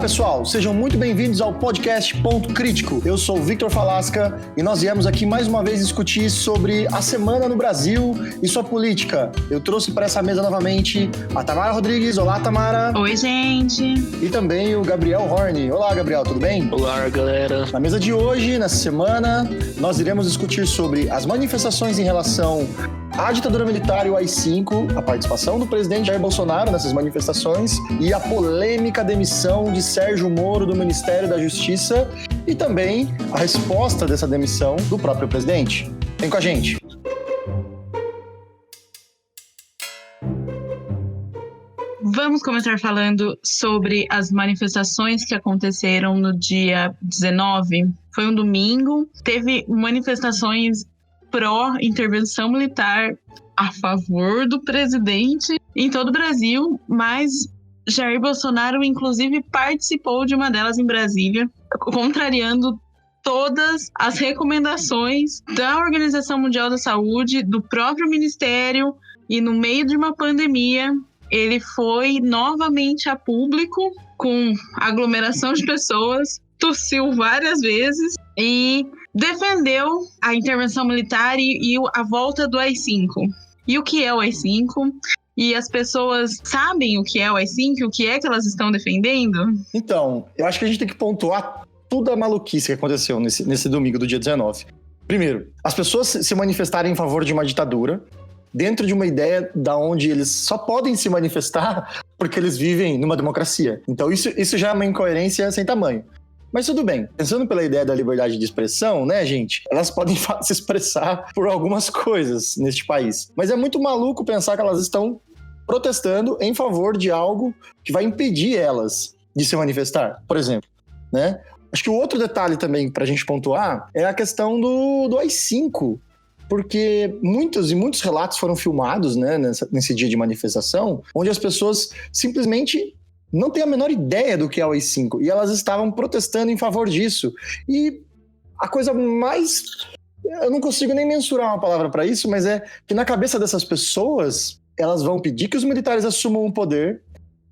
pessoal, sejam muito bem-vindos ao podcast Ponto Crítico. Eu sou o Victor Falasca e nós viemos aqui mais uma vez discutir sobre a semana no Brasil e sua política. Eu trouxe para essa mesa novamente a Tamara Rodrigues. Olá, Tamara. Oi, gente. E também o Gabriel Horn. Olá, Gabriel, tudo bem? Olá, galera. Na mesa de hoje, nessa semana, nós iremos discutir sobre as manifestações em relação à ditadura militar e o AI-5, a participação do presidente Jair Bolsonaro nessas manifestações e a polêmica demissão de Sérgio Moro do Ministério da Justiça e também a resposta dessa demissão do próprio presidente. Vem com a gente. Vamos começar falando sobre as manifestações que aconteceram no dia 19. Foi um domingo, teve manifestações pró-intervenção militar a favor do presidente em todo o Brasil, mas Jair Bolsonaro, inclusive, participou de uma delas em Brasília, contrariando todas as recomendações da Organização Mundial da Saúde, do próprio Ministério, e no meio de uma pandemia, ele foi novamente a público com aglomeração de pessoas, tossiu várias vezes e defendeu a intervenção militar e a volta do AI-5. E o que é o AI-5? E as pessoas sabem o que é o AI-5 e o que é que elas estão defendendo? Então, eu acho que a gente tem que pontuar toda a maluquice que aconteceu nesse domingo do dia 19. Primeiro, as pessoas se manifestarem em favor de uma ditadura dentro de uma ideia da onde eles só podem se manifestar porque eles vivem numa democracia. Então isso já é uma incoerência sem tamanho. Mas tudo bem, pensando pela ideia da liberdade de expressão, né, gente? Elas podem se expressar por algumas coisas neste país. Mas é muito maluco pensar que elas estão protestando em favor de algo que vai impedir elas de se manifestar, por exemplo, né? Acho que o outro detalhe também pra gente pontuar é a questão do AI-5, porque muitos relatos foram filmados, né, nesse dia de manifestação, onde as pessoas simplesmente não têm a menor ideia do que é o AI-5, e elas estavam protestando em favor disso. E a coisa mais... eu não consigo nem mensurar uma palavra para isso, mas é que na cabeça dessas pessoas, elas vão pedir que os militares assumam o poder,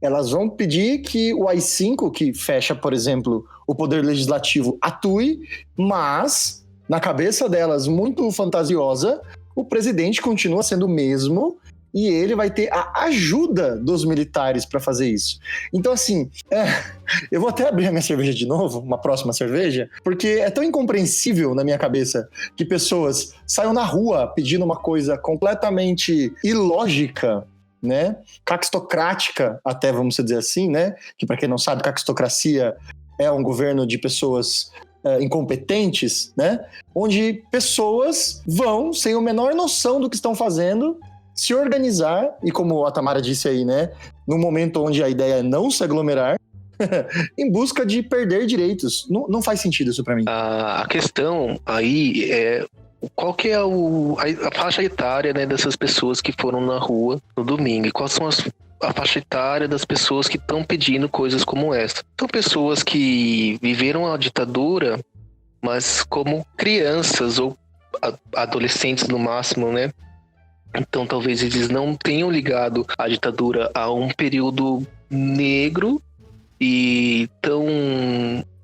elas vão pedir que o AI-5, que fecha, por exemplo, o poder legislativo, atue, mas, na cabeça delas, muito fantasiosa, o presidente continua sendo o mesmo, e ele vai ter a ajuda dos militares para fazer isso. Então, assim, eu vou até abrir a minha cerveja de novo, uma próxima cerveja, porque é tão incompreensível na minha cabeça que pessoas saiam na rua pedindo uma coisa completamente ilógica, né? Caquistocrática, até vamos dizer assim, né? Que, para quem não sabe, caquistocracia é um governo de pessoas incompetentes, né? Onde pessoas vão, sem a menor noção do que estão fazendo, se organizar, e como a Tamara disse aí, né, no momento onde a ideia é não se aglomerar, em busca de perder direitos. Não faz sentido isso pra mim. A questão aí é qual que é a faixa etária, né, dessas pessoas que foram na rua no domingo, e quais são a faixa etária das pessoas que estão pedindo coisas como essa. São pessoas que viveram a ditadura, mas como crianças ou adolescentes no máximo, né? Então talvez eles não tenham ligado a ditadura a um período negro e tão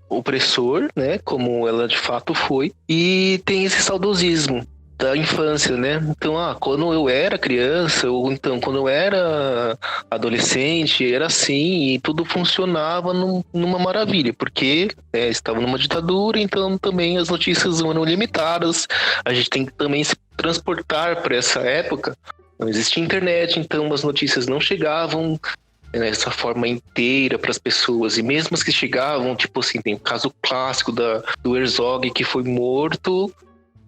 opressor, né, como ela de fato foi, e tem esse saudosismo da infância, né? Então, quando eu era criança, ou então quando eu era adolescente, era assim, e tudo funcionava numa maravilha, porque estava numa ditadura, então também as notícias eram limitadas, a gente tem que também se transportar para essa época, não existia internet, então as notícias não chegavam dessa forma inteira para as pessoas, e mesmo as que chegavam, tipo assim, tem o caso clássico do Herzog, que foi morto,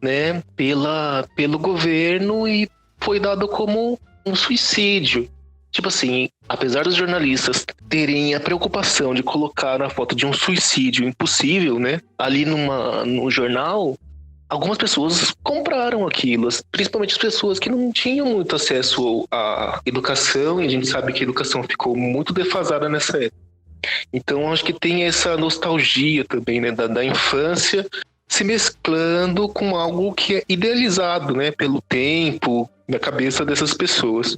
né, pelo governo e foi dado como um suicídio. Tipo assim, apesar dos jornalistas terem a preocupação de colocar na foto de um suicídio impossível, né, ali no jornal, algumas pessoas compraram aquilo, principalmente as pessoas que não tinham muito acesso à educação, e a gente sabe que a educação ficou muito defasada nessa época. Então acho que tem essa nostalgia também, né, da infância, se mesclando com algo que é idealizado, né, pelo tempo, na cabeça dessas pessoas.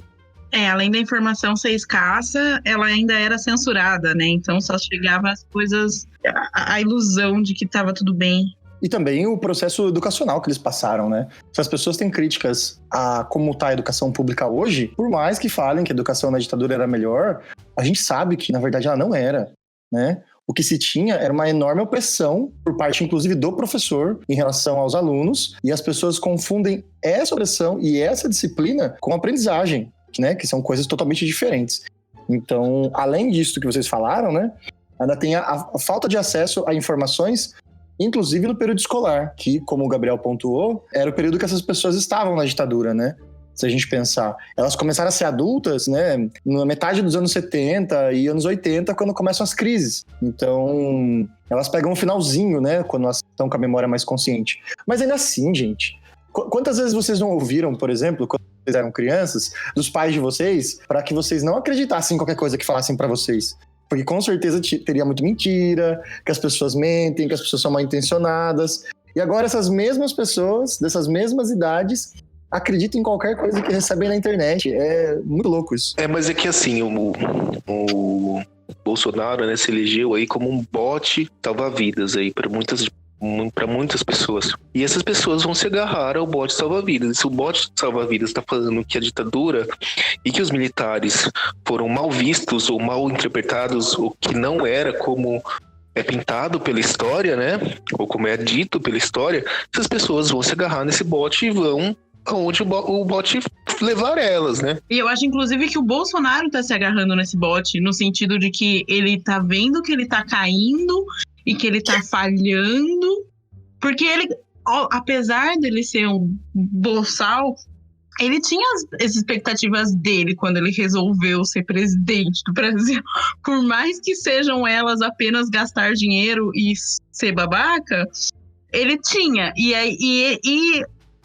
Além da informação ser escassa, ela ainda era censurada, né? Então só chegava as coisas, a ilusão de que estava tudo bem. E também o processo educacional que eles passaram, né? Se as pessoas têm críticas a como está a educação pública hoje, por mais que falem que a educação na ditadura era melhor, a gente sabe que, na verdade, ela não era, né? O que se tinha era uma enorme opressão por parte, inclusive, do professor em relação aos alunos, e as pessoas confundem essa opressão e essa disciplina com aprendizagem, né? Que são coisas totalmente diferentes. Então, além disso que vocês falaram, né? Ainda tem a falta de acesso a informações, inclusive no período escolar, que, como o Gabriel pontuou, era o período que essas pessoas estavam na ditadura, né? Se a gente pensar. Elas começaram a ser adultas, né, na metade dos anos 70 e anos 80, quando começam as crises. Então, elas pegam um finalzinho, né, quando elas estão com a memória mais consciente. Mas ainda assim, gente, quantas vezes vocês não ouviram, por exemplo, quando vocês eram crianças, dos pais de vocês, para que vocês não acreditassem em qualquer coisa que falassem para vocês? Porque com certeza teria muito mentira, que as pessoas mentem, que as pessoas são mal intencionadas. E agora essas mesmas pessoas, dessas mesmas idades, acreditam em qualquer coisa que recebem na internet. É muito louco isso. Mas é que assim, o Bolsonaro, né, se elegeu aí como um bote salva-vidas aí para muitas pessoas. E essas pessoas vão se agarrar ao bote salva-vidas. Se o bote salva-vidas está falando que a ditadura e que os militares foram mal vistos ou mal interpretados, o que não era como é pintado pela história, né? Ou como é dito pela história, essas pessoas vão se agarrar nesse bote e vão aonde o bote levar elas, né? E eu acho, inclusive, que o Bolsonaro tá se agarrando nesse bote, no sentido de que ele tá vendo que ele tá caindo e que ele tá falhando, porque ele, apesar dele ser um boçal, ele tinha as expectativas dele quando ele resolveu ser presidente do Brasil. Por mais que sejam elas apenas gastar dinheiro e ser babaca, ele tinha. E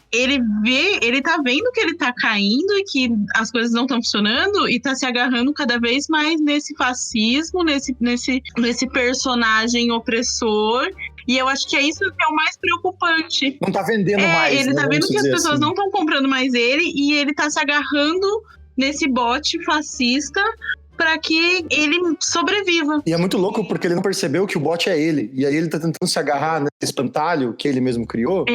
ele tá vendo que ele tá caindo e que as coisas não estão funcionando e tá se agarrando cada vez mais nesse fascismo, nesse personagem opressor. E eu acho que é isso que é o mais preocupante. Não tá vendendo mais. Ele tá vendo que as pessoas assim. não estão comprando mais ele e ele tá se agarrando nesse bote fascista para que ele sobreviva. E é muito louco porque ele não percebeu que o bote é ele. E aí ele tá tentando se agarrar nesse espantalho que ele mesmo criou.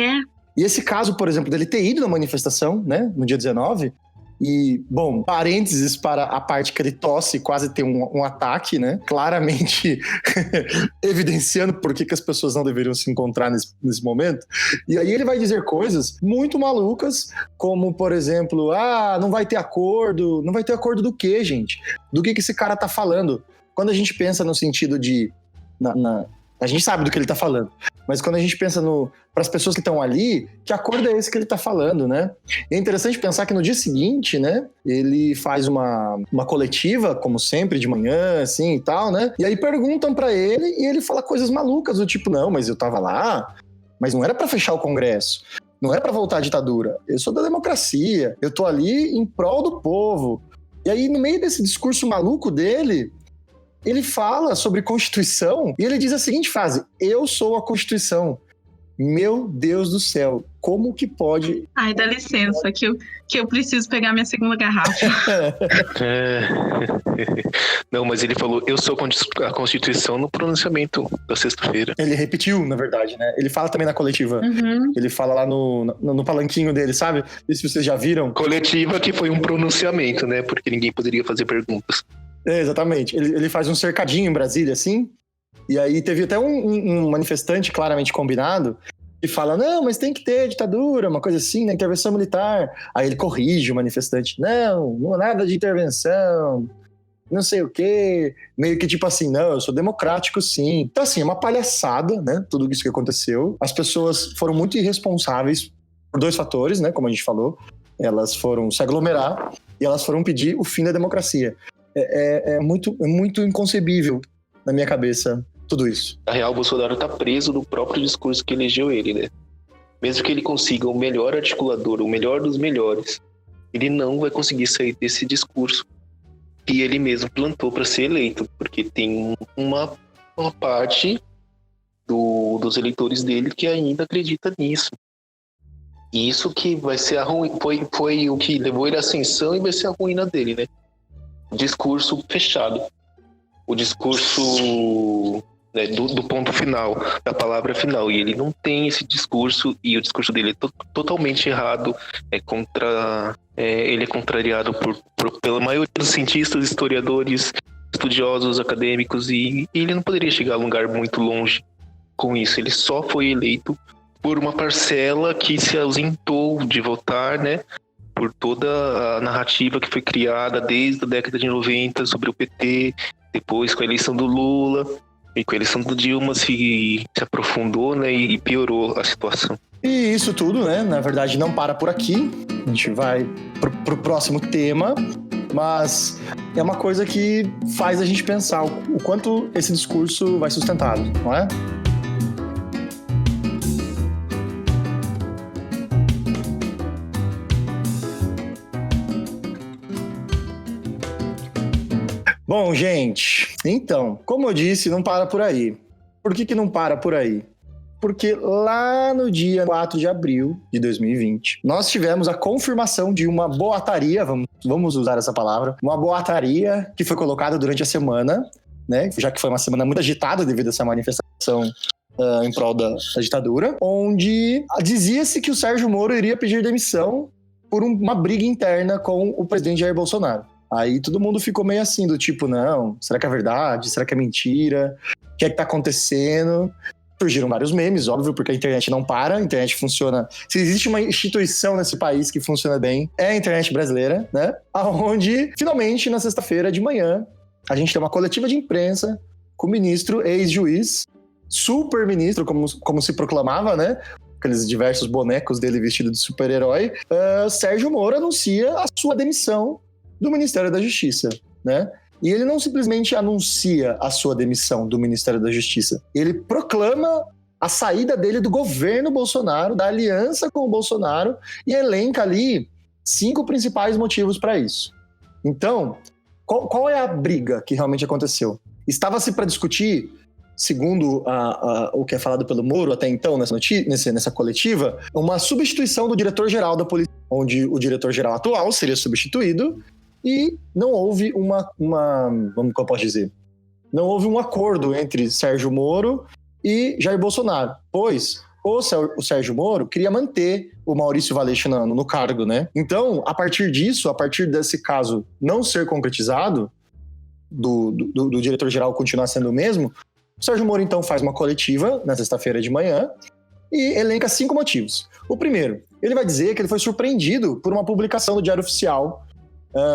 E esse caso, por exemplo, dele ter ido na manifestação, né, no dia 19, e, bom, parênteses para a parte que ele tosse e quase tem um ataque, né, claramente evidenciando por que as pessoas não deveriam se encontrar nesse momento. E aí ele vai dizer coisas muito malucas, como, por exemplo, não vai ter acordo. Não vai ter acordo do quê, gente? Do que esse cara tá falando? Quando a gente pensa no sentido de... A gente sabe do que ele tá falando, mas quando a gente pensa para as pessoas que estão ali, que acordo é esse que ele tá falando, né? E é interessante pensar que no dia seguinte, né, ele faz uma coletiva, como sempre, de manhã, assim, e tal, né? E aí perguntam para ele e ele fala coisas malucas, do tipo, não, mas eu tava lá, mas não era para fechar o Congresso, não era para voltar à ditadura, eu sou da democracia, eu tô ali em prol do povo. E aí, no meio desse discurso maluco dele, ele fala sobre Constituição e ele diz a seguinte frase: eu sou a Constituição. Meu Deus do céu, como que pode... Ai, dá licença, que eu preciso pegar minha segunda garrafa. Não, mas ele falou, eu sou a Constituição no pronunciamento da sexta-feira. Ele repetiu, na verdade, né? Ele fala também na coletiva. Uhum. Ele fala lá no palanquinho dele, sabe? E se vocês já viram. Coletiva que foi um pronunciamento, né? Porque ninguém poderia fazer perguntas. Exatamente. Ele faz um cercadinho em Brasília, assim. E aí teve até um manifestante claramente combinado que fala, não, mas tem que ter ditadura, uma coisa assim, né? Intervenção militar. Aí ele corrige o manifestante. Não é nada de intervenção. Não sei o quê. Meio que tipo assim, não, eu sou democrático, sim. Então assim, é uma palhaçada, né? Tudo isso que aconteceu. As pessoas foram muito irresponsáveis por dois fatores, né? Como a gente falou. Elas foram se aglomerar e elas foram pedir o fim da democracia. É muito inconcebível na minha cabeça tudo isso. Na real, o Bolsonaro tá preso no próprio discurso que elegeu ele, né? Mesmo que ele consiga o melhor articulador, o melhor dos melhores, ele não vai conseguir sair desse discurso que ele mesmo plantou para ser eleito, porque tem uma parte dos eleitores dele que ainda acredita nisso. E isso que vai ser foi o que levou ele à ascensão e vai ser a ruína dele, né? O discurso fechado. O discurso, né, do ponto final, da palavra final. E ele não tem esse discurso, e o discurso dele é totalmente errado. Ele é contrariado pela maioria dos cientistas, historiadores, estudiosos, acadêmicos, e ele não poderia chegar a um lugar muito longe com isso. Ele só foi eleito por uma parcela que se ausentou de votar, né? Por toda a narrativa que foi criada desde a década de 90 sobre o PT, depois com a eleição do Lula e com a eleição do Dilma se aprofundou, né? E piorou a situação. E isso tudo, né? Na verdade, não para por aqui. A gente vai pro próximo tema, mas é uma coisa que faz a gente pensar o quanto esse discurso vai sustentado, não é? Bom, gente, então, como eu disse, não para por aí. Por que não para por aí? Porque lá no dia 4 de abril de 2020, nós tivemos a confirmação de uma boataria, vamos usar essa palavra, uma boataria que foi colocada durante a semana, né? Já que foi uma semana muito agitada devido a essa manifestação em prol da ditadura, onde dizia-se que o Sérgio Moro iria pedir demissão por uma briga interna com o presidente Jair Bolsonaro. Aí todo mundo ficou meio assim, do tipo, não, será que é verdade? Será que é mentira? O que é que tá acontecendo? Surgiram vários memes, óbvio, porque a internet não para, a internet funciona... Se existe uma instituição nesse país que funciona bem, é a internet brasileira, né? Onde, finalmente, na sexta-feira de manhã, a gente tem uma coletiva de imprensa com o ministro, ex-juiz, super ministro, como se proclamava, né? Aqueles diversos bonecos dele vestido de super-herói. Sérgio Moro anuncia a sua demissão do Ministério da Justiça, né? E ele não simplesmente anuncia a sua demissão do Ministério da Justiça. Ele proclama a saída dele do governo Bolsonaro, da aliança com o Bolsonaro, e elenca ali 5 principais motivos para isso. Então, qual é a briga que realmente aconteceu? Estava-se para discutir, segundo o que é falado pelo Moro até então, nessa coletiva, uma substituição do diretor-geral da polícia, onde o diretor-geral atual seria substituído. E não houve como que eu posso dizer? Não houve um acordo entre Sérgio Moro e Jair Bolsonaro, pois o Sérgio Moro queria manter o Maurício Valeixo no cargo, né? Então, a partir desse caso não ser concretizado, do diretor-geral continuar sendo o mesmo, o Sérgio Moro então faz uma coletiva na sexta-feira de manhã e elenca 5 motivos. O primeiro, ele vai dizer que ele foi surpreendido por uma publicação do Diário Oficial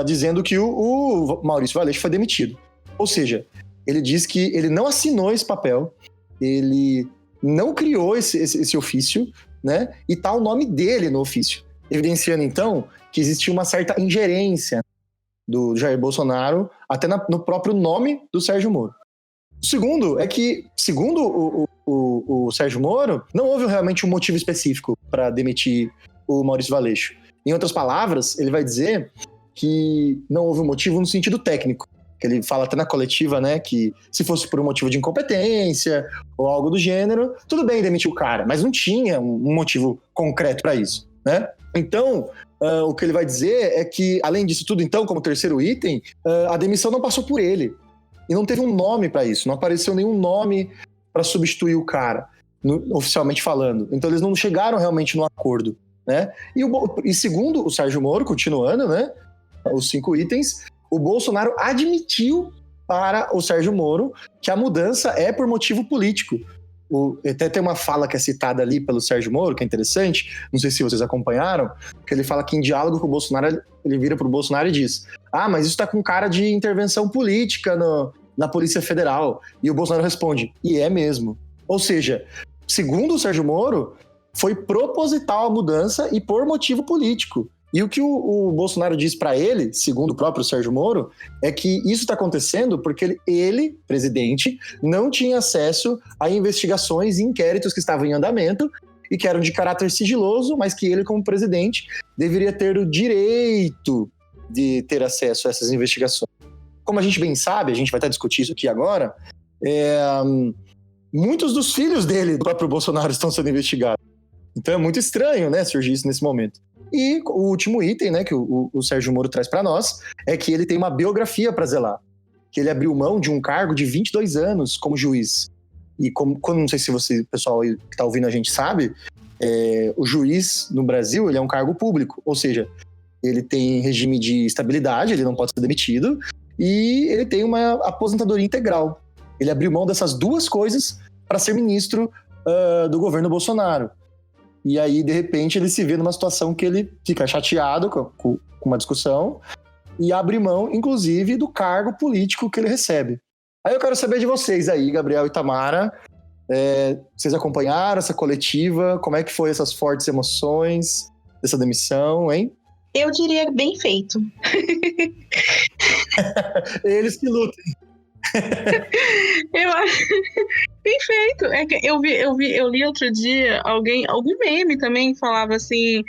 dizendo que o Maurício Valeixo foi demitido. Ou seja, ele diz que ele não assinou esse papel, ele não criou esse ofício, né? E tá o nome dele no ofício, evidenciando então que existia uma certa ingerência do Jair Bolsonaro até no próprio nome do Sérgio Moro. O segundo é que, segundo o Sérgio Moro, não houve realmente um motivo específico para demitir o Maurício Valeixo. Em outras palavras, ele vai dizer que não houve um motivo no sentido técnico. Que ele fala até na coletiva, né, que se fosse por um motivo de incompetência ou algo do gênero, tudo bem demitir o cara, mas não tinha um motivo concreto para isso, né? Então, o que ele vai dizer é que, além disso tudo, então, como terceiro item, a demissão não passou por ele. E não teve um nome para isso, não apareceu nenhum nome para substituir o cara, oficialmente falando. Então, eles não chegaram realmente num acordo, né? E segundo o Sérgio Moro, continuando, né, os 5 itens, o Bolsonaro admitiu para o Sérgio Moro que a mudança é por motivo político. Até tem uma fala que é citada ali pelo Sérgio Moro, que é interessante, não sei se vocês acompanharam, que ele fala que em diálogo com o Bolsonaro, ele vira pro Bolsonaro e diz: mas isso tá com cara de intervenção política na Polícia Federal. E o Bolsonaro responde: e é mesmo. Ou seja, segundo o Sérgio Moro, foi proposital a mudança e por motivo político. E o que o Bolsonaro diz para ele, segundo o próprio Sérgio Moro, é que isso está acontecendo porque ele, presidente, não tinha acesso a investigações e inquéritos que estavam em andamento e que eram de caráter sigiloso, mas que ele, como presidente, deveria ter o direito de ter acesso a essas investigações. Como a gente bem sabe, a gente vai até discutir isso aqui agora, muitos dos filhos dele, do próprio Bolsonaro, estão sendo investigados. Então é muito estranho, né, surgir isso nesse momento. E o último item, né, que o Sérgio Moro traz para nós, é que ele tem uma biografia para zelar. Que ele abriu mão de um cargo de 22 anos como juiz. E como não sei se você, pessoal que está ouvindo a gente sabe, o juiz no Brasil, ele é um cargo público. Ou seja, ele tem regime de estabilidade, ele não pode ser demitido, e ele tem uma aposentadoria integral. Ele abriu mão dessas duas coisas para ser ministro do governo Bolsonaro. E aí, de repente, ele se vê numa situação que ele fica chateado com uma discussão e abre mão, inclusive, do cargo político que ele recebe. Aí eu quero saber de vocês aí, Gabriel e Tamara. Vocês acompanharam essa coletiva? Como é que foi essas fortes emoções dessa demissão, hein? Eu diria bem feito. Eles que lutem. Eu acho bem feito. É que eu li outro dia algum meme também falava assim: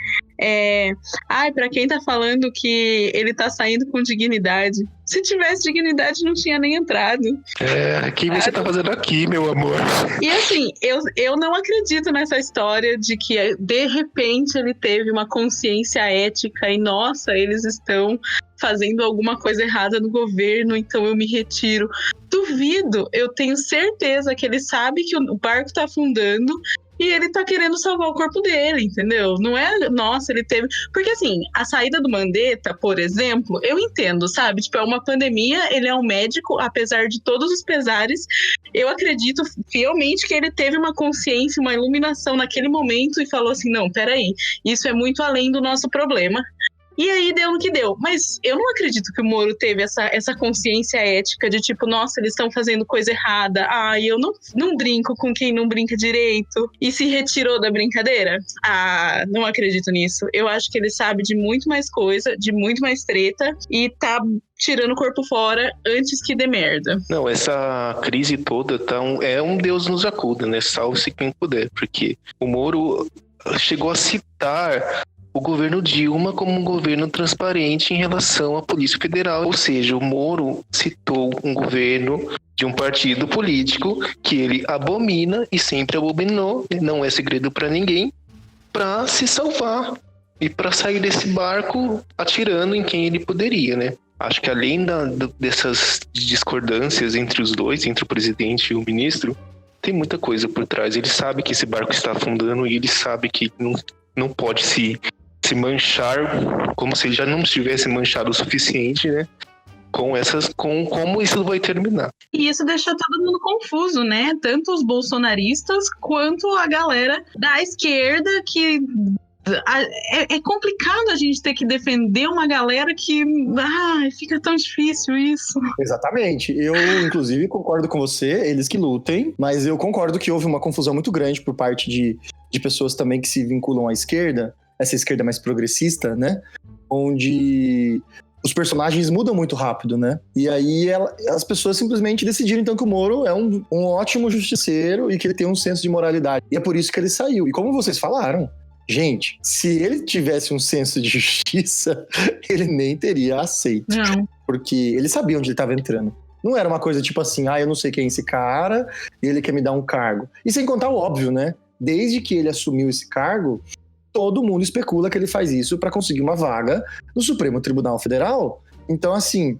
pra quem tá falando que ele tá saindo com dignidade. Se tivesse dignidade, não tinha nem entrado. O que você tá fazendo aqui, meu amor? E assim, eu não acredito nessa história de que de repente ele teve uma consciência ética e nossa, eles estão fazendo alguma coisa errada no governo, então eu me retiro. Duvido, eu tenho certeza que ele sabe que o barco tá afundando e ele tá querendo salvar o corpo dele, entendeu? Não é, nossa, ele teve... Porque assim, a saída do Mandetta, por exemplo, eu entendo, sabe? Tipo, é uma pandemia, ele é um médico, apesar de todos os pesares, eu acredito fielmente que ele teve uma consciência, uma iluminação naquele momento e falou assim, não, peraí, isso é muito além do nosso problema. E aí deu no que deu. Mas eu não acredito que o Moro teve essa consciência ética de tipo, nossa, eles estão fazendo coisa errada. Eu não brinco com quem não brinca direito. E se retirou da brincadeira? Não acredito nisso. Eu acho que ele sabe de muito mais coisa, de muito mais treta e tá tirando o corpo fora antes que dê merda. Não, essa crise toda é um Deus nos acuda, né? Salve-se quem puder. Porque o Moro chegou a citar o governo Dilma como um governo transparente em relação à Polícia Federal. Ou seja, o Moro citou um governo de um partido político que ele abomina e sempre abominou, não é segredo para ninguém, para se salvar e para sair desse barco atirando em quem ele poderia, né? Acho que além dessas discordâncias entre os dois, entre o presidente e o ministro, tem muita coisa por trás. Ele sabe que esse barco está afundando e ele sabe que não pode se manchar, como se ele já não estivesse manchado o suficiente, né? Com como isso vai terminar. E isso deixa todo mundo confuso, né? Tanto os bolsonaristas quanto a galera da esquerda que... É complicado a gente ter que defender uma galera que... fica tão difícil isso. Exatamente. Eu, inclusive, concordo com você, eles que lutem, mas eu concordo que houve uma confusão muito grande por parte de pessoas também que se vinculam à esquerda, essa esquerda mais progressista, né? Onde os personagens mudam muito rápido, né? E aí as pessoas simplesmente decidiram, então, que o Moro é um ótimo justiceiro e que ele tem um senso de moralidade. E é por isso que ele saiu. E como vocês falaram, gente, se ele tivesse um senso de justiça, ele nem teria aceito. Não. Porque ele sabia onde ele estava entrando. Não era uma coisa tipo assim, eu não sei quem é esse cara e ele quer me dar um cargo. E sem contar o óbvio, né? Desde que ele assumiu esse cargo, todo mundo especula que ele faz isso para conseguir uma vaga no Supremo Tribunal Federal. Então, assim,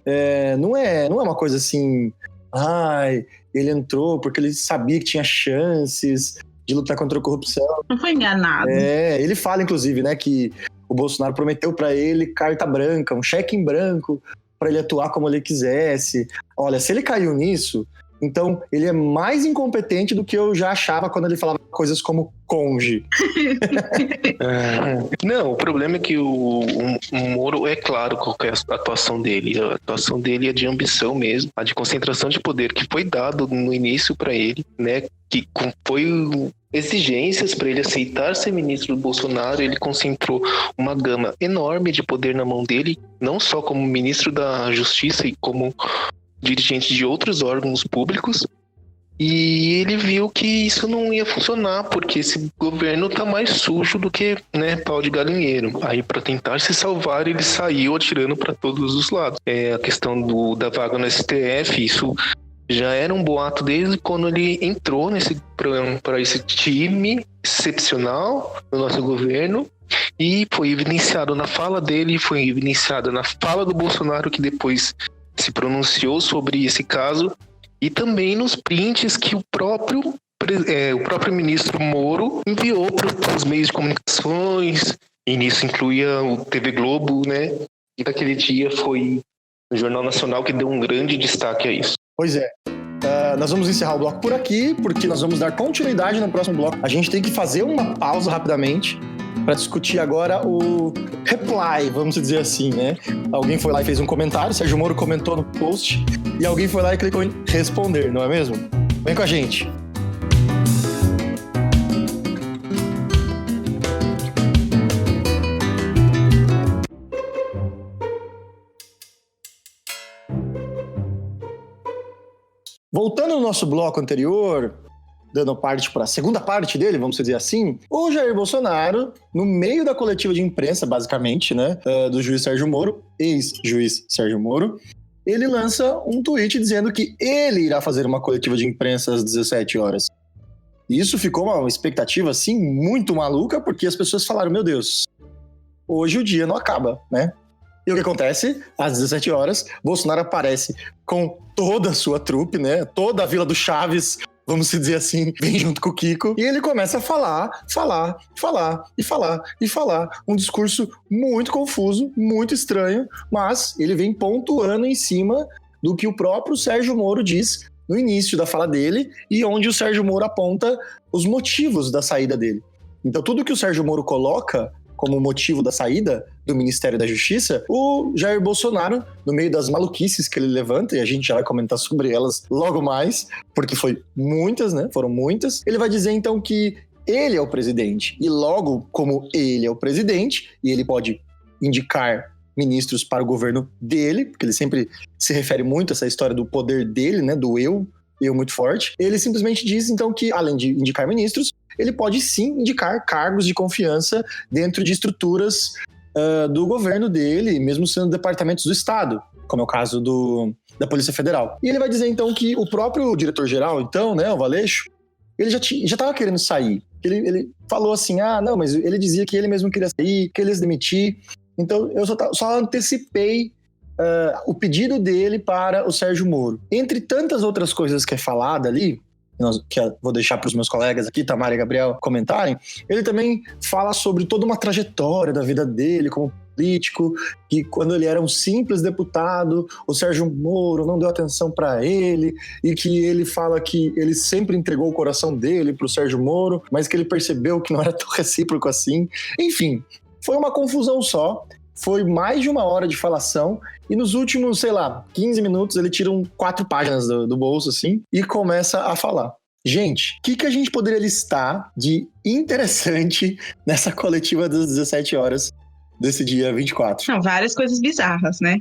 não é uma coisa assim, ele entrou porque ele sabia que tinha chances de lutar contra a corrupção. Não foi enganado. Ele fala, inclusive, né, que o Bolsonaro prometeu para ele carta branca, um cheque em branco, para ele atuar como ele quisesse. Olha, se ele caiu nisso, então ele é mais incompetente do que eu já achava quando ele falava coisas como conge. Não, o problema é que o Moro, é claro qual é a atuação dele. A atuação dele é de ambição mesmo, a de concentração de poder que foi dado no início para ele, né? Que foi exigências para ele aceitar ser ministro do Bolsonaro. Ele concentrou uma gama enorme de poder na mão dele, não só como ministro da Justiça e como dirigente de outros órgãos públicos, e ele viu que isso não ia funcionar, porque esse governo tá mais sujo do que, né, pau de galinheiro. Aí, para tentar se salvar, ele saiu atirando para todos os lados. A questão da vaga no STF, isso já era um boato desde quando ele entrou para esse time excepcional do nosso governo, e foi evidenciado na fala dele, foi evidenciado na fala do Bolsonaro, que depois se pronunciou sobre esse caso, e também nos prints que o próprio ministro Moro enviou para os meios de comunicações, e nisso incluía o TV Globo, né? E daquele dia foi o Jornal Nacional que deu um grande destaque a isso. Pois é. Nós vamos encerrar o bloco por aqui, porque nós vamos dar continuidade no próximo bloco. A gente tem que fazer uma pausa rapidamente para discutir agora o reply, vamos dizer assim, né? Alguém foi lá e fez um comentário, Sérgio Moro comentou no post, e alguém foi lá e clicou em responder, não é mesmo? Vem com a gente. Voltando no nosso bloco anterior, dando parte para a segunda parte dele, vamos dizer assim, o Jair Bolsonaro, no meio da coletiva de imprensa, basicamente, né, do juiz Sérgio Moro, ex-juiz Sérgio Moro, ele lança um tweet dizendo que ele irá fazer uma coletiva de imprensa às 17 horas. E isso ficou uma expectativa, assim, muito maluca, porque as pessoas falaram, meu Deus, hoje o dia não acaba, né? E o que acontece? Às 17 horas, Bolsonaro aparece com toda a sua trupe, né? Toda a Vila do Chaves, vamos dizer assim, vem junto com o Kiko. E ele começa a falar. Um discurso muito confuso, muito estranho, mas ele vem pontuando em cima do que o próprio Sérgio Moro diz no início da fala dele e onde o Sérgio Moro aponta os motivos da saída dele. Então, tudo que o Sérgio Moro coloca como motivo da saída do Ministério da Justiça, o Jair Bolsonaro, no meio das maluquices que ele levanta, e a gente já vai comentar sobre elas logo mais, porque foi muitas, né? Foram muitas. Ele vai dizer, então, que ele é o presidente. E logo, como ele é o presidente, e ele pode indicar ministros para o governo dele, porque ele sempre se refere muito a essa história do poder dele, né? Do eu muito forte. Ele simplesmente diz, então, que além de indicar ministros, ele pode sim indicar cargos de confiança dentro de estruturas do governo dele, mesmo sendo departamentos do Estado, como é o caso da Polícia Federal. E ele vai dizer, então, que o próprio diretor-geral, então, né, o Valeixo, ele já estava querendo sair. Ele falou assim, não, mas ele dizia que ele mesmo queria sair, que ele ia se demitir. Então, eu só antecipei o pedido dele para o Sérgio Moro. Entre tantas outras coisas que é falada ali, que eu vou deixar para os meus colegas aqui, Tamara e Gabriel, comentarem, ele também fala sobre toda uma trajetória da vida dele como político, que quando ele era um simples deputado, o Sérgio Moro não deu atenção para ele, e que ele fala que ele sempre entregou o coração dele para o Sérgio Moro, mas que ele percebeu que não era tão recíproco assim. Enfim, foi uma confusão só. Foi mais de 1 hora de falação e nos últimos, 15 minutos ele tira 4 páginas do bolso, assim, e começa a falar. Gente, o que a gente poderia listar de interessante nessa coletiva das 17 horas desse dia 24? Não, várias coisas bizarras, né?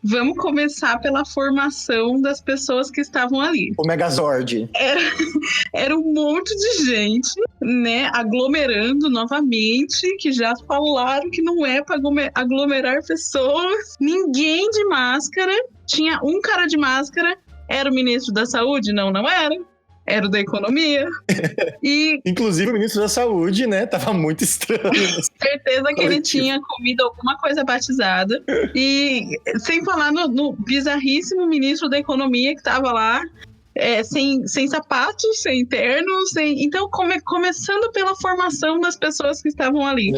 Vamos começar pela formação das pessoas que estavam ali. O Megazord. Era um monte de gente, né, aglomerando novamente, que já falaram que não é para aglomerar pessoas. Ninguém de máscara. Tinha um cara de máscara. Era o ministro da Saúde? Não era. Era o da Economia. E inclusive o ministro da Saúde, né? Tava muito estranho. Certeza que ele tinha comido alguma coisa batizada. E sem falar no bizarríssimo ministro da Economia que tava lá, sem sapatos, sem terno, então começando pela formação das pessoas que estavam ali.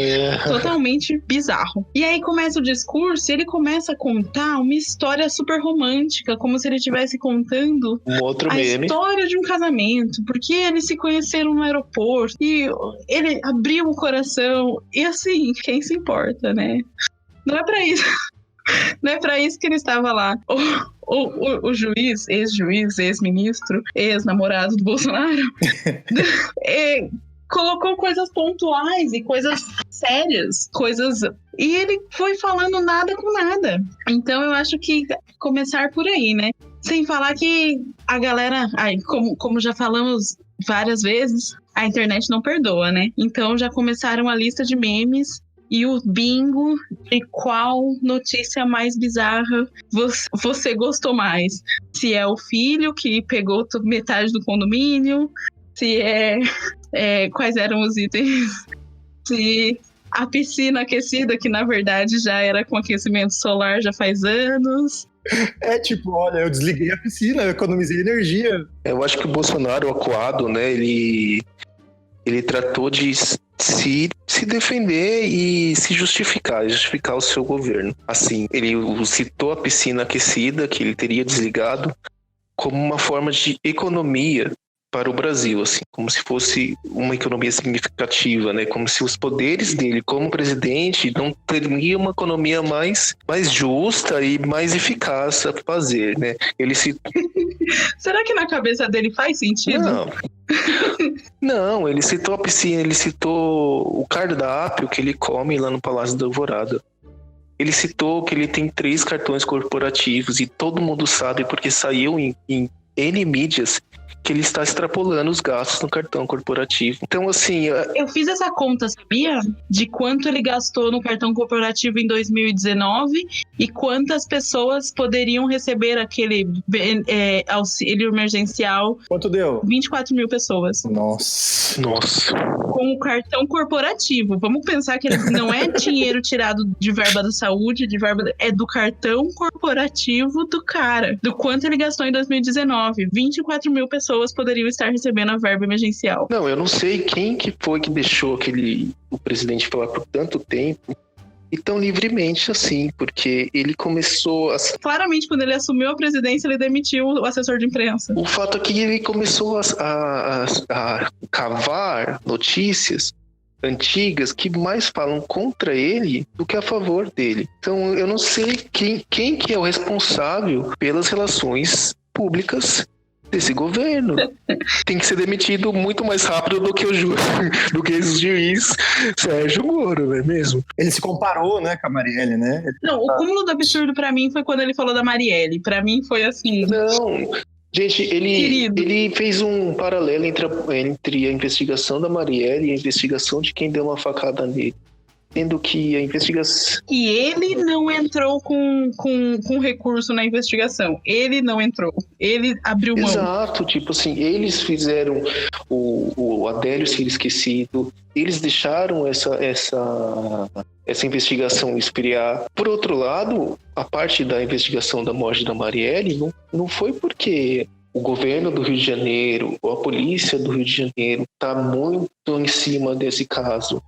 Totalmente bizarro. E aí começa o discurso e ele começa a contar uma história super romântica, como se ele estivesse contando história de um casamento, porque eles se conheceram no aeroporto e ele abriu o coração. E assim, quem se importa, né? Não é pra isso. Não é pra isso que ele estava lá. O juiz, ex-ministro, ex-namorado do Bolsonaro, colocou coisas pontuais e coisas sérias, e ele foi falando nada com nada. Então eu acho que começar por aí, né? Sem falar que a galera, como já falamos várias vezes, a internet não perdoa, né? Então já começaram a lista de memes e o bingo de qual notícia mais bizarra você gostou mais. Se é o filho que pegou metade do condomínio, se quais eram os itens, se a piscina aquecida, que na verdade já era com aquecimento solar já faz anos. Olha, eu desliguei a piscina, eu economizei energia. Eu acho que o Bolsonaro, acuado, né, ele tratou de se defender e se justificar o seu governo. Assim, ele citou a piscina aquecida, que ele teria desligado, como uma forma de economia para o Brasil, assim, como se fosse uma economia significativa, né? Como se os poderes dele como presidente não teriam uma economia mais justa e mais eficaz a fazer, né? Será que na cabeça dele faz sentido? Não, ele citou a piscina, ele citou o cardápio que ele come lá no Palácio da Alvorada. Ele citou que ele tem 3 cartões corporativos e todo mundo sabe porque saiu em N mídias que ele está extrapolando os gastos no cartão corporativo. Então, assim... Eu fiz essa conta, sabia? De quanto ele gastou no cartão corporativo em 2019 e quantas pessoas poderiam receber aquele auxílio emergencial. Quanto deu? 24 mil pessoas. Nossa. Com o cartão corporativo. Vamos pensar que ele não é dinheiro tirado de verba da saúde, é do cartão corporativo do cara. Do quanto ele gastou em 2019. 24 mil pessoas poderiam estar recebendo a verba emergencial. Não, eu não sei quem que foi que deixou o presidente falar por tanto tempo e tão livremente assim, porque ele começou a... Claramente, quando ele assumiu a presidência, ele demitiu o assessor de imprensa. O fato é que ele começou a cavar notícias antigas que mais falam contra ele do que a favor dele. Então, eu não sei quem que é o responsável pelas relações públicas desse governo. Tem que ser demitido muito mais rápido do que o juiz Sérgio Moro, não é mesmo? Ele se comparou, né, com a Marielle, né? Não, o cúmulo do absurdo pra mim foi quando ele falou da Marielle. Pra mim foi assim... Não, gente, ele fez um paralelo entre a investigação da Marielle e a investigação de quem deu uma facada nele. Sendo que a investigação... E ele não entrou com recurso na investigação. Ele não entrou. Ele abriu mão. Exato, tipo assim, eles fizeram o Adélio ser esquecido, eles deixaram essa investigação esfriar. Por outro lado, a parte da investigação da morte da Marielle não foi porque o governo do Rio de Janeiro ou a polícia do Rio de Janeiro está muito em cima desse caso.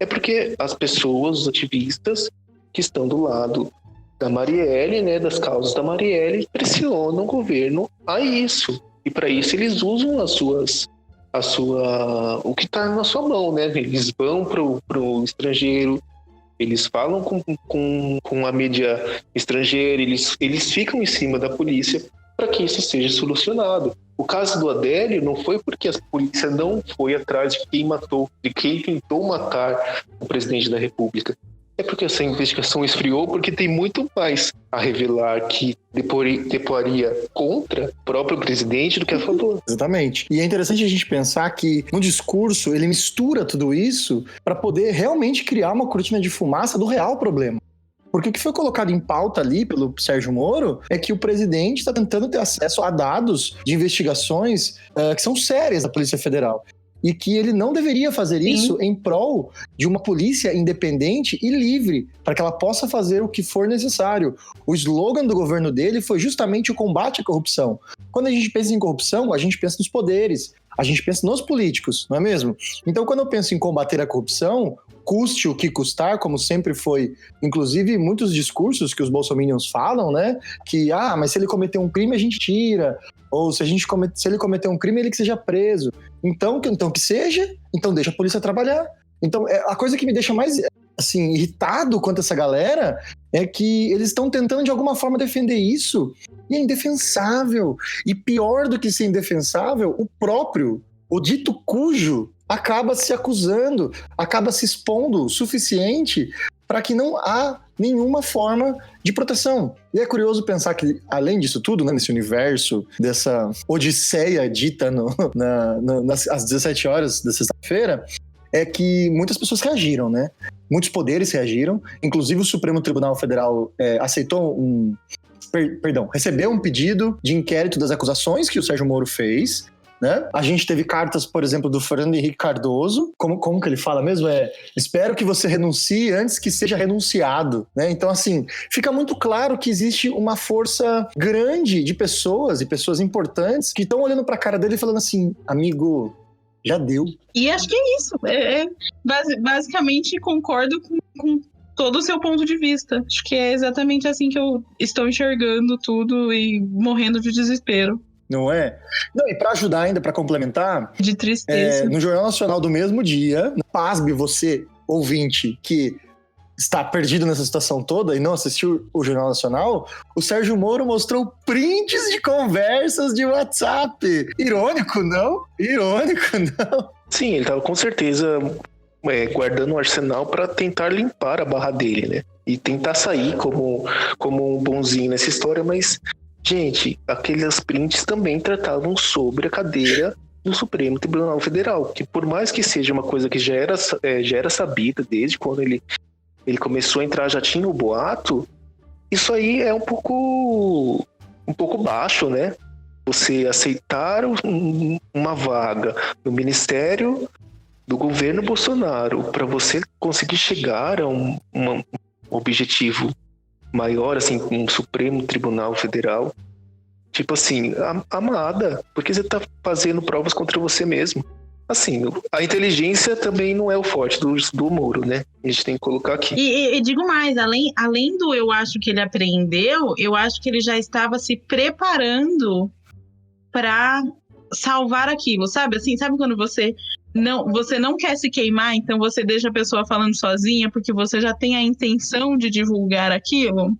É porque as pessoas, os ativistas que estão do lado da Marielle, né, das causas da Marielle, pressionam o governo a isso. E para isso eles usam o que está na sua mão, né? Eles vão pro estrangeiro, eles falam com a mídia estrangeira, eles ficam em cima da polícia para que isso seja solucionado. O caso do Adélio não foi porque a polícia não foi atrás de quem tentou matar o presidente da República. É porque essa investigação esfriou, porque tem muito mais a revelar que deporia contra o próprio presidente do que a favor. Exatamente. E é interessante a gente pensar que no discurso ele mistura tudo isso para poder realmente criar uma cortina de fumaça do real problema. Porque o que foi colocado em pauta ali pelo Sérgio Moro é que o presidente está tentando ter acesso a dados de investigações que são sérias da Polícia Federal. E que ele não deveria fazer isso em prol de uma polícia independente e livre, para que ela possa fazer o que for necessário. O slogan do governo dele foi justamente o combate à corrupção. Quando a gente pensa em corrupção, a gente pensa nos poderes, a gente pensa nos políticos, não é mesmo? Então, quando eu penso em combater a corrupção, custe o que custar, como sempre foi, inclusive muitos discursos que os bolsominions falam, né? Que, mas se ele cometer um crime, a gente tira. Ou se ele cometer um crime, ele que seja preso. Então que seja, então deixa a polícia trabalhar. Então, a coisa que me deixa mais assim, irritado quanto essa galera é que eles estão tentando de alguma forma defender isso e é indefensável. E pior do que ser indefensável, o dito cujo acaba se acusando, acaba se expondo o suficiente para que não há nenhuma forma de proteção. E é curioso pensar que, além disso tudo, né, nesse universo, dessa odisseia dita às 17 horas da sexta-feira, é que muitas pessoas reagiram, né? muitos poderes reagiram, inclusive o Supremo Tribunal Federal recebeu um pedido de inquérito das acusações que o Sérgio Moro fez, né? A gente teve cartas, por exemplo, do Fernando Henrique Cardoso, como que ele fala mesmo? Espero que você renuncie antes que seja renunciado, né? Então, assim, fica muito claro que existe uma força grande de pessoas, e pessoas importantes, que estão olhando pra cara dele e falando assim, amigo, já deu. E acho que é isso. Basicamente, concordo com todo o seu ponto de vista. Acho que é exatamente assim que eu estou enxergando tudo e morrendo de desespero. Não é? Não, e para ajudar ainda, para complementar... De tristeza. No Jornal Nacional do mesmo dia, pasme você, ouvinte, que está perdido nessa situação toda e não assistiu o Jornal Nacional, o Sérgio Moro mostrou prints de conversas de WhatsApp. Irônico, não? Irônico, não? Sim, ele estava com certeza guardando um arsenal para tentar limpar a barra dele, né? E tentar sair como um bonzinho nessa história, mas... Gente, aqueles prints também tratavam sobre a cadeira do Supremo Tribunal Federal, que por mais que seja uma coisa que já era sabida desde quando ele começou a entrar, já tinha o boato, isso aí é um pouco baixo, né? Você aceitar uma vaga no Ministério do governo Bolsonaro para você conseguir chegar a um objetivo maior, assim, um Supremo Tribunal Federal, tipo assim, amada, porque você tá fazendo provas contra você mesmo. Assim, a inteligência também não é o forte do Moro, né? A gente tem que colocar aqui. E digo mais, além do eu acho que ele apreendeu, eu acho que ele já estava se preparando para salvar aquilo, sabe? Assim, sabe quando você não quer se queimar, então você deixa a pessoa falando sozinha porque você já tem a intenção de divulgar aquilo?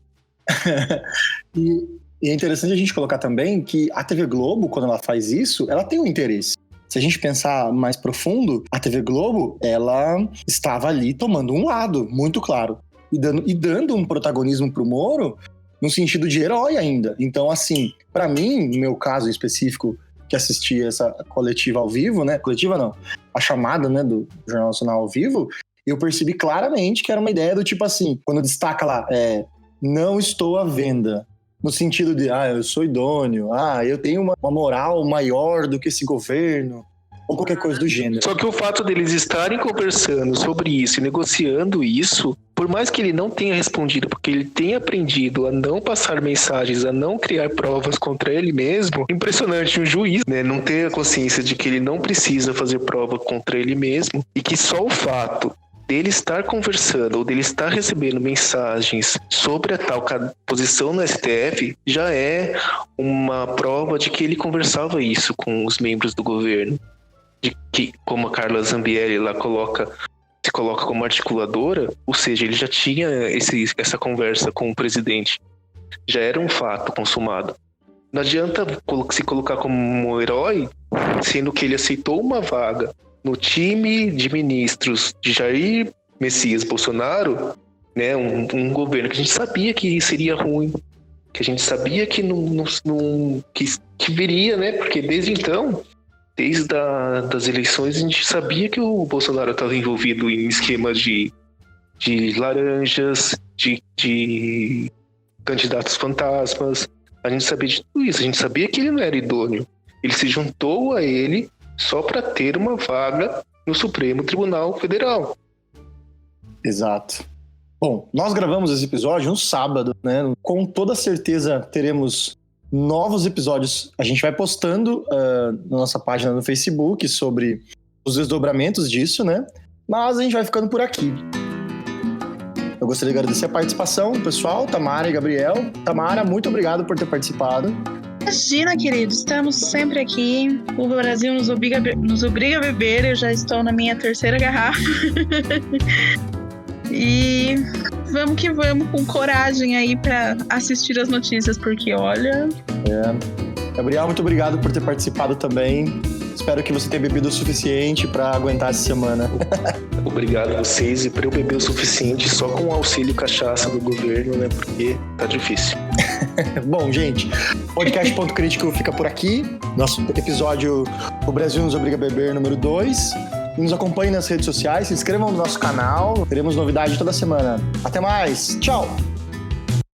E é interessante a gente colocar também que a TV Globo, quando ela faz isso, ela tem um interesse. Se a gente pensar mais profundo, a TV Globo, ela estava ali tomando um lado, muito claro, e dando um protagonismo pro Moro no sentido de herói ainda. Então, assim, para mim, no meu caso específico, que assisti essa coletiva ao vivo, né? Coletiva não, a chamada, né, do Jornal Nacional ao vivo, eu percebi claramente que era uma ideia do tipo assim, quando destaca lá, não estou à venda, no sentido de, eu sou idôneo, eu tenho uma moral maior do que esse governo, ou qualquer coisa do gênero. Só que o fato deles estarem conversando sobre isso e negociando isso, por mais que ele não tenha respondido, porque ele tenha aprendido a não passar mensagens, a não criar provas contra ele mesmo, impressionante um juiz, né, não ter a consciência de que ele não precisa fazer prova contra ele mesmo e que só o fato dele estar conversando ou dele estar recebendo mensagens sobre a tal posição no STF já é uma prova de que ele conversava isso com os membros do governo. De que, como a Carla Zambelli lá se coloca como articuladora, ou seja, ele já tinha essa conversa com o presidente. Já era um fato consumado. Não adianta se colocar como um herói, sendo que ele aceitou uma vaga no time de ministros de Jair Messias Bolsonaro, né, um governo que a gente sabia que seria ruim, que a gente sabia que que viria, né, porque desde então, desde das eleições, a gente sabia que o Bolsonaro estava envolvido em esquemas de laranjas, de candidatos fantasmas. A gente sabia de tudo isso, a gente sabia que ele não era idôneo. Ele se juntou a ele só para ter uma vaga no Supremo Tribunal Federal. Exato. Bom, nós gravamos esse episódio um sábado, né? Com toda certeza teremos novos episódios. A gente vai postando na nossa página no Facebook sobre os desdobramentos disso, né? Mas a gente vai ficando por aqui. Eu gostaria de agradecer a participação do pessoal, Tamara e Gabriel. Tamara, muito obrigado por ter participado. Imagina, querido, estamos sempre aqui. O Brasil nos obriga a beber. Eu já estou na minha 3ª garrafa. E vamos que vamos, com coragem aí para assistir as notícias, porque olha... Gabriel, muito obrigado por ter participado também. Espero que você tenha bebido o suficiente para aguentar essa semana. Obrigado a vocês, e para eu beber o suficiente só com o auxílio cachaça do governo, né? Porque tá difícil. Bom, gente, podcast Ponto Crítico fica por aqui. Nosso episódio O Brasil nos obriga a beber número 2. e nos acompanhem nas redes sociais, se inscrevam no nosso canal, teremos novidade toda semana. Até mais, tchau!